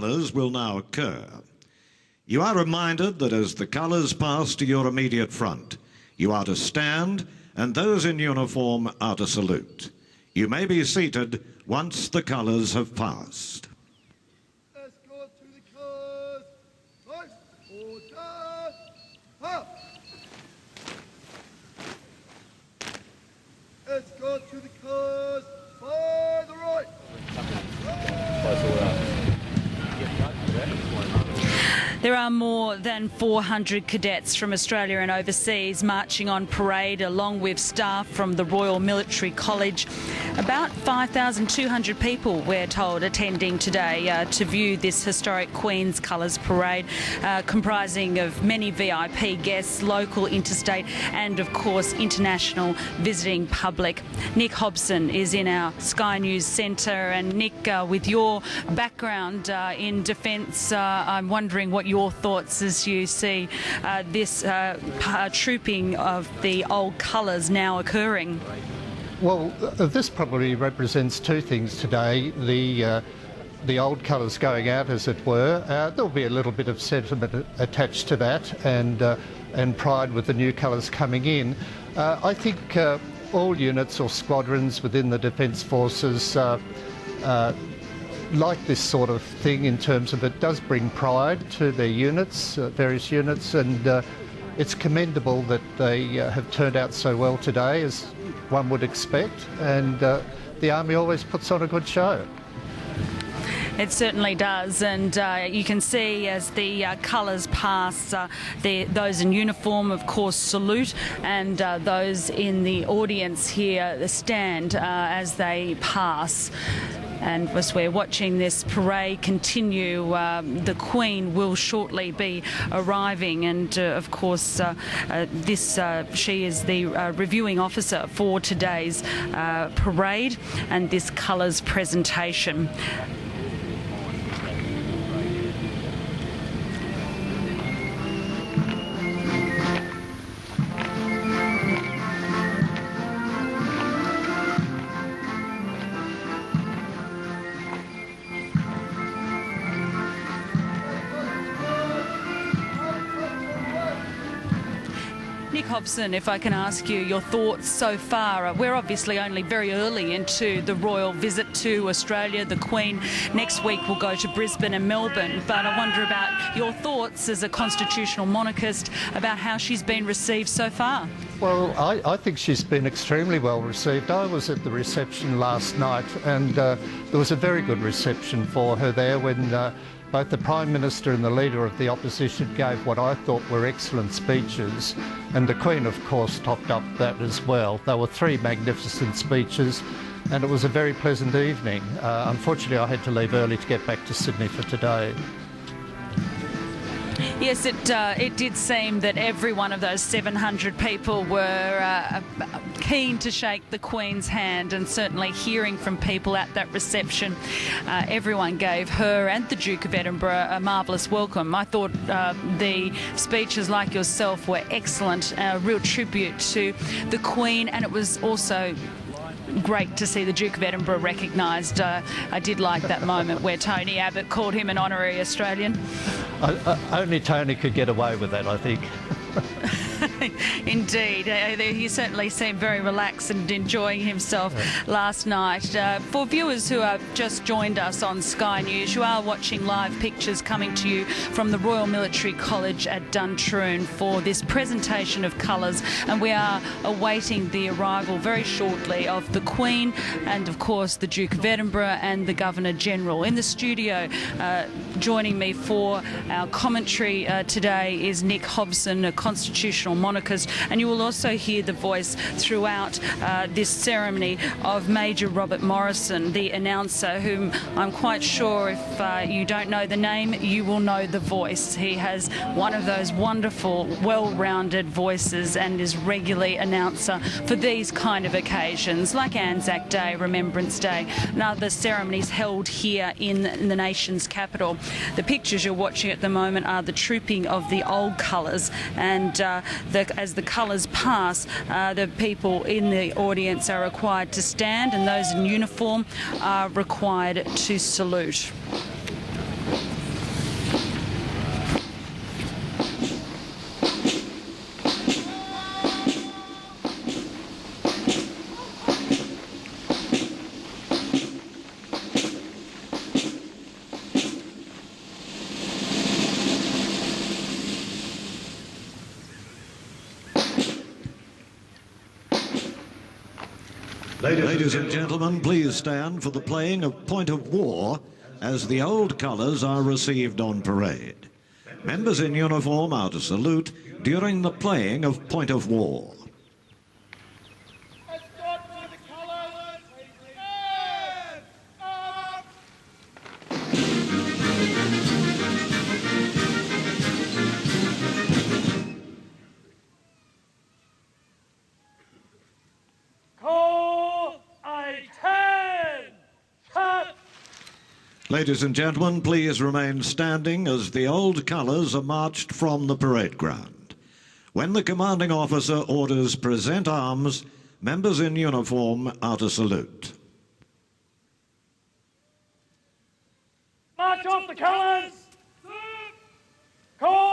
Colours will now occur. You are reminded that as the colours pass to your immediate front, you are to stand and those in uniform are to salute. You may be seated once the colours have passed. Escort to the colours. Right, order, up. Escort to the colours by the right. There are more than 400 cadets from Australia and overseas marching on parade, along with staff from the Royal Military College. About 5,200 people, we're told, attending today to view this historic Queen's Colours Parade, comprising of many VIP guests, local, interstate and, of course, international visiting public. Nick Hobson is in our Sky News Centre. And Nick, with your background in defence, I'm wondering what your thoughts as you see this trooping of the old colours now occurring. Well, this probably represents two things today. The old colours going out, as it were. There'll be a little bit of sentiment attached to that, and pride with the new colours coming in. I think all units or squadrons within the Defence Forces like this sort of thing, in terms of it does bring pride to their units, various units, and it's commendable that they have turned out so well today, as one would expect, and the Army always puts on a good show. It certainly does, and you can see as the colours pass, those in uniform, of course, salute, and those in the audience here stand as they pass. And as we're watching this parade continue, the Queen will shortly be arriving, and of course she is the reviewing officer for today's parade and this colours presentation. Nick Hobson, if I can ask you your thoughts so far. We're obviously only very early into the royal visit to Australia. The Queen next week will go to Brisbane and Melbourne, but I wonder about your thoughts as a constitutional monarchist about how she's been received so far. Well, I think she's been extremely well received. I was at the reception last night, and there was a very good reception for her there when both the Prime Minister and the Leader of the Opposition gave what I thought were excellent speeches, and the Queen, of course, topped up that as well. There were three magnificent speeches, and it was a very pleasant evening. Unfortunately, I had to leave early to get back to Sydney for today. Yes, it did seem that every one of those 700 people were keen to shake the Queen's hand, and certainly hearing from people at that reception, everyone gave her and the Duke of Edinburgh a marvellous welcome. I thought the speeches, like yourself, were excellent, a real tribute to the Queen, and it was also great to see the Duke of Edinburgh recognised. I did like that moment where Tony Abbott called him an honorary Australian. Only Tony could get away with that, I think. Indeed. He certainly seemed very relaxed and enjoying himself last night. For viewers who have just joined us on Sky News, you are watching live pictures coming to you from the Royal Military College at Duntroon for this presentation of colours, and we are awaiting the arrival very shortly of the Queen and, of course, the Duke of Edinburgh and the Governor-General. In the studio, joining me for our commentary today is Nick Hobson, a constitutional monarchist, and you will also hear the voice throughout this ceremony of Major Robert Morrison, the announcer, whom I'm quite sure if you don't know the name, you will know the voice. He has one of those wonderful, well-rounded voices and is regularly announcer for these kind of occasions, like Anzac Day, Remembrance Day, and other ceremonies held here in the nation's capital. The pictures you're watching at the moment are the trooping of the old colours, and as the colours pass, the people in the audience are required to stand, and those in uniform are required to salute. Ladies and gentlemen, please stand for the playing of Point of War as the old colours are received on parade. Members in uniform are to salute during the playing of Point of War. Ladies and gentlemen, please remain standing as the old colours are marched from the parade ground. When the commanding officer orders present arms, members in uniform are to salute. March off the colours! Call!